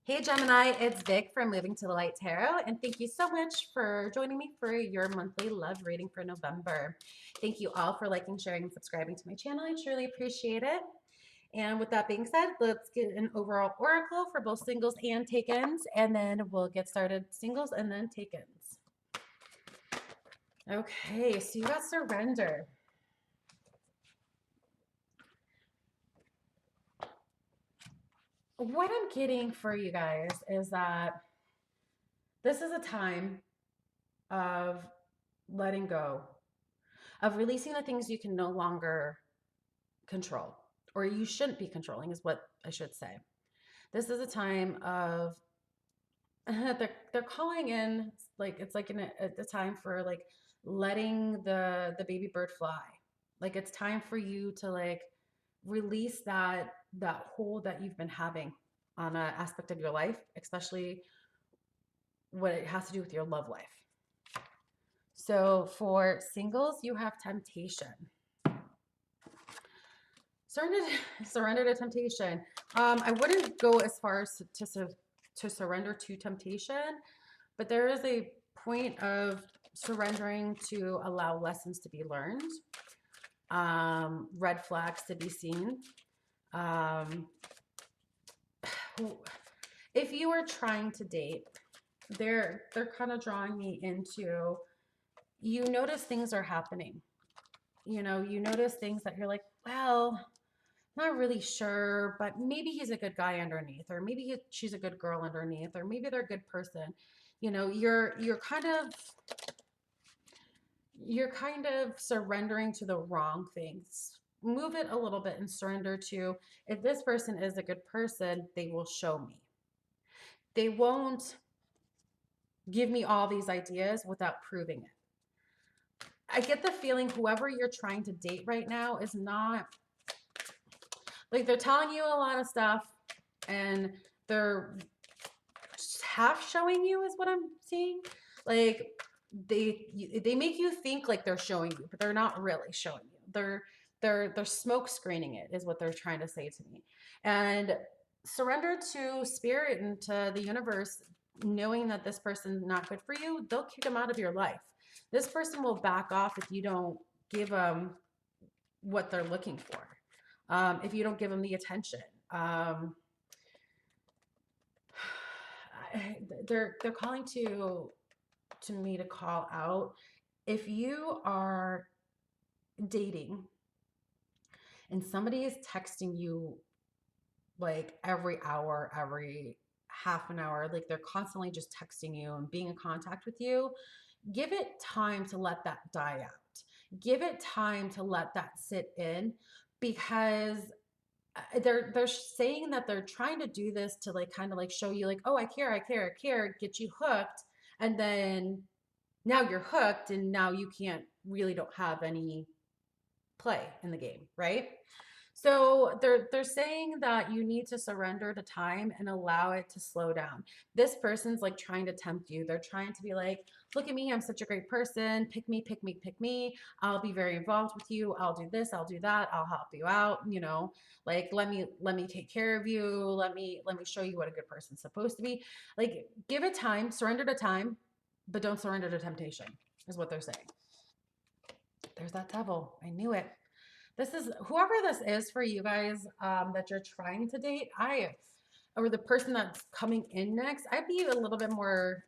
Hey Gemini, it's Vic from Moving to the Light Tarot, and thank you so much for joining me for your monthly love reading for November. Thank you all for liking, sharing, and subscribing to my channel. I truly appreciate it. And with that being said, let's get an overall oracle for both singles and take-ins, and then we'll get started singles and then take-ins. Okay, so you got surrender. What I'm getting for you guys is that this is a time of letting go, of releasing the things you can no longer control, or you shouldn't be controlling, is what I should say. This is a time of they're calling in, like it's like a time for like letting the baby bird fly. Like it's time for you to like release that hold that you've been having on an aspect of your life, especially what it has to do with your love life. So for singles, you have temptation. Surrender, surrender to temptation. I wouldn't go as far as to surrender to temptation, but there is a point of surrendering to allow lessons to be learned, red flags to be seen. If you are trying to date, they're kind of drawing me into, you notice things are happening. You notice things that you're like, well, not really sure, but maybe he's a good guy underneath, or maybe she's a good girl underneath, or maybe they're a good person. You're kind of surrendering to the wrong things. Move it a little bit and surrender to, if this person is a good person, they will show me. They won't give me all these ideas without proving it. I get the feeling whoever you're trying to date right now is not, like, they're telling you a lot of stuff and they're half showing you, is what I'm seeing. Like they make you think like they're showing you, but they're not really showing you. They're smoke screening it, is what they're trying to say to me. And surrender to spirit and to the universe, knowing that this person's not good for you. They'll kick them out of your life. This person will back off if you don't give them what they're looking for. If you don't give them the attention. They're calling to me to call out, if you are dating and somebody is texting you like every hour, every half an hour, like they're constantly just texting you and being in contact with you, give it time to let that die out. Give it time to let that sit in, because they're saying that they're trying to do this to like kind of like show you like, oh, I care, I care, I care, get you hooked, and then now you're hooked and now you can't really don't have any play in the game, right? So they're saying that you need to surrender to time and allow it to slow down. This person's like trying to tempt you. They're trying to be like, look at me, I'm such a great person. Pick me, pick me, pick me. I'll be very involved with you. I'll do this, I'll do that. I'll help you out, like let me take care of you. Let me show you what a good person's supposed to be. Like give it time, surrender to time, but don't surrender to temptation, is what they're saying. There's that devil. I knew it. This is whoever this is for you guys, that you're trying to date. Or the person that's coming in next, I'd be a little bit more.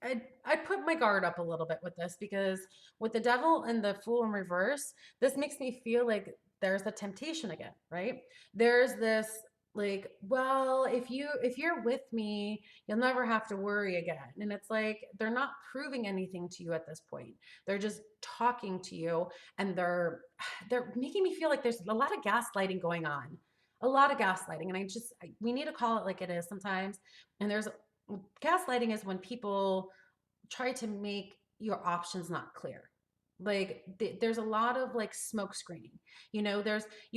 I'd put my guard up a little bit with this, because with the devil and the fool in reverse, this makes me feel like there's a temptation again, right? There's this like, well, if you're with me, you'll never have to worry again. And it's like they're not proving anything to you at this point. They're just talking to you, and they're making me feel like there's a lot of gaslighting going on. A lot of gaslighting. And we need to call it like it is sometimes. And there's gaslighting is when people try to make your options not clear. Like there's a lot of like smoke screening. You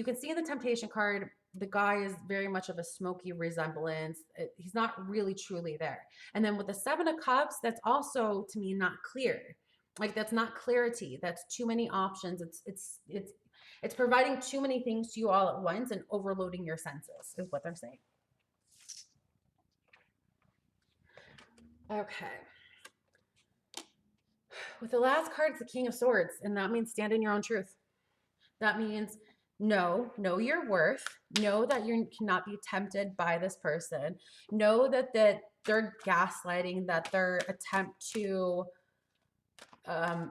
can see in the temptation card, the guy is very much of a smoky resemblance. He's not really truly there. And then with the 7 of Cups, that's also to me not clear. Like that's not clarity. That's too many options. It's providing too many things to you all at once and overloading your senses, is what they're saying. Okay. With the last card, it's the King of Swords, and that means stand in your own truth. That means know your worth, know that you cannot be tempted by this person, know that they're gaslighting, that their attempt to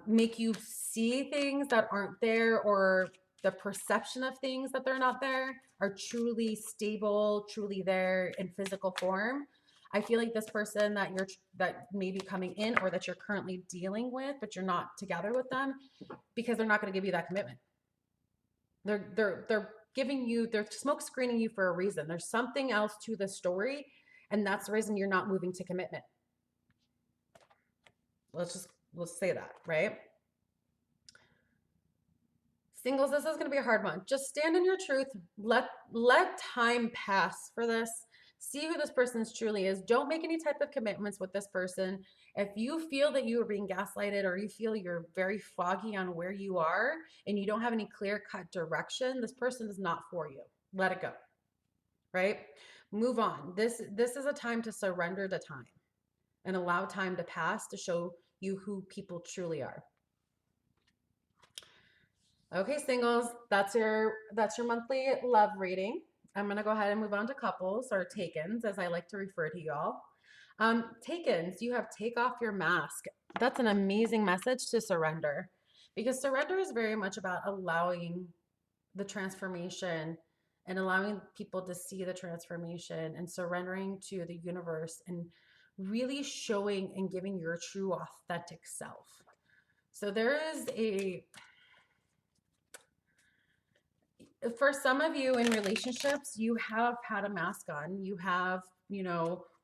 make you see things that aren't there, or the perception of things that they're not there, are truly stable, truly there in physical form. I feel like this person that may be coming in, or that you're currently dealing with, but you're not together with them, because they're not going to give you that commitment. They're giving you, they're smoke screening you for a reason. There's something else to the story, and that's the reason you're not moving to commitment. Let's say that, right? Singles, this is going to be a hard one. Just stand in your truth. Let time pass for this. See who this person truly is. Don't make any type of commitments with this person. If you feel that you are being gaslighted, or you feel you're very foggy on where you are and you don't have any clear-cut direction, this person is not for you. Let it go. Right? Move on. This is a time to surrender to time and allow time to pass to show you who people truly are. Okay, singles, that's your monthly love reading. I'm gonna go ahead and move on to couples, or takens, as I like to refer to y'all. Takens, you have take off your mask. That's an amazing message to surrender, because surrender is very much about allowing the transformation and allowing people to see the transformation, and surrendering to the universe, and really showing and giving your true authentic self. So there is for some of you in relationships, you have had a mask on. You have,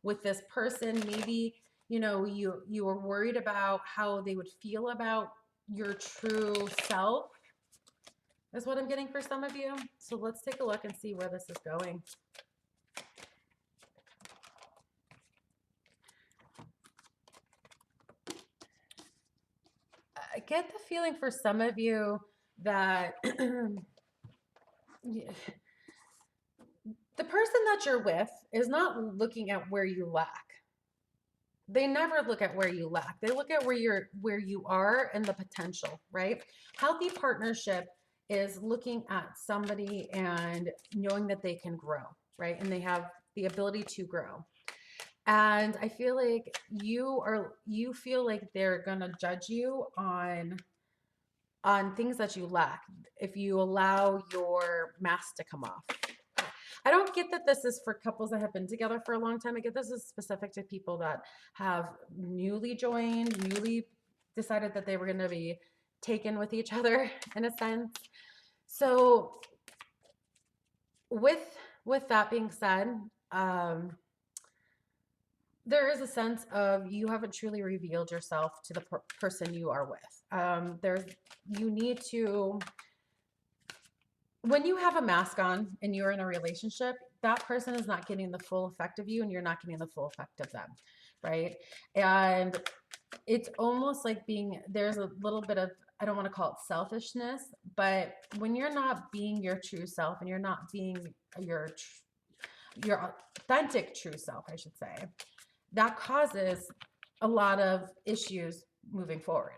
with this person, maybe, you were worried about how they would feel about your true self, is what I'm getting for some of you. So let's take a look and see where this is going. I get the feeling for some of you that the person that you're with is not looking at where you lack. They never look at where you lack. They look at where you are and the potential, right? Healthy partnership is looking at somebody and knowing that they can grow, right? And they have the ability to grow. And I feel like you feel like they're gonna judge you on things that you lack if you allow your mask to come off. I don't get that this is for couples that have been together for a long time. I get this is specific to people that have newly joined, newly decided that they were going to be taken with each other, in a sense. So with that being said, there is a sense of you haven't truly revealed yourself to the person you are with. You need to, when you have a mask on and you're in a relationship, that person is not getting the full effect of you, and you're not getting the full effect of them, right? And it's almost like there's a little bit of, I don't want to call it selfishness, but when you're not being your true self, and you're not being your authentic true self, I should say, that causes a lot of issues moving forward,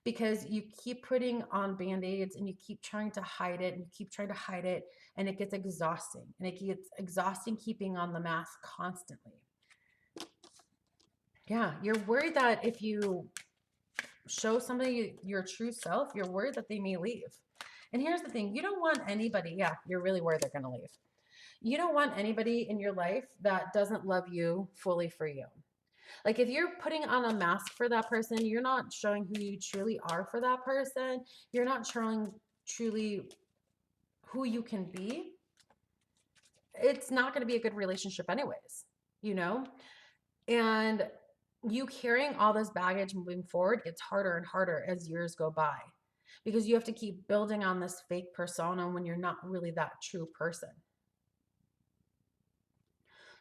because you keep putting on band-aids and you keep trying to hide it, and you keep trying to hide it, and it gets exhausting, and it gets exhausting keeping on the mask constantly. Yeah, you're worried that if you show somebody your true self, you're worried that they may leave. And here's the thing, you don't want anybody, yeah, you're really worried they're going to leave. You don't want anybody in your life that doesn't love you fully for you. Like, if you're putting on a mask for that person, you're not showing who you truly are for that person. You're not showing truly who you can be. It's not going to be a good relationship anyways, you know? And you carrying all this baggage moving forward gets harder and harder as years go by, because you have to keep building on this fake persona when you're not really that true person.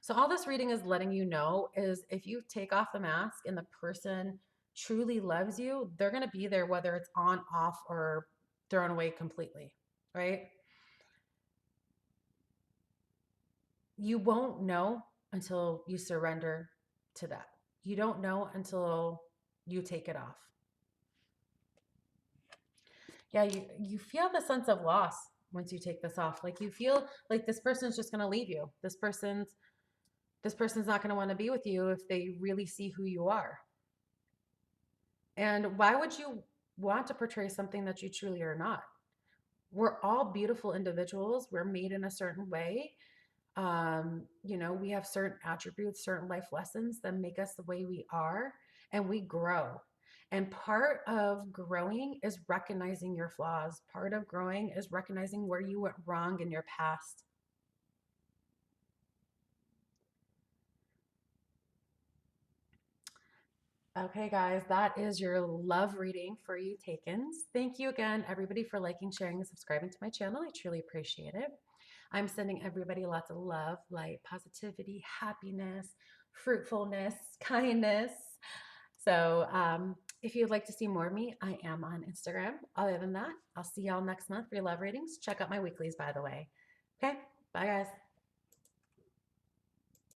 So all this reading is letting you know is, if you take off the mask and the person truly loves you, they're going to be there, whether it's on, off, or thrown away completely, right? You won't know until you surrender to that. You don't know until you take it off. Yeah, you feel the sense of loss once you take this off. Like you feel like this person's just going to leave you. This person's not going to want to be with you if they really see who you are. And why would you want to portray something that you truly are not? We're all beautiful individuals. We're made in a certain way. We have certain attributes, certain life lessons that make us the way we are, and we grow. And part of growing is recognizing your flaws. Part of growing is recognizing where you went wrong in your past. Okay, guys, that is your love reading for you takens. Thank you again, everybody, for liking, sharing, and subscribing to my channel. I truly appreciate it. I'm sending everybody lots of love, light, positivity, happiness, fruitfulness, kindness. So if you'd like to see more of me, I am on Instagram. Other than that, I'll see y'all next month for your love readings. Check out my weeklies, by the way. Okay, bye, guys.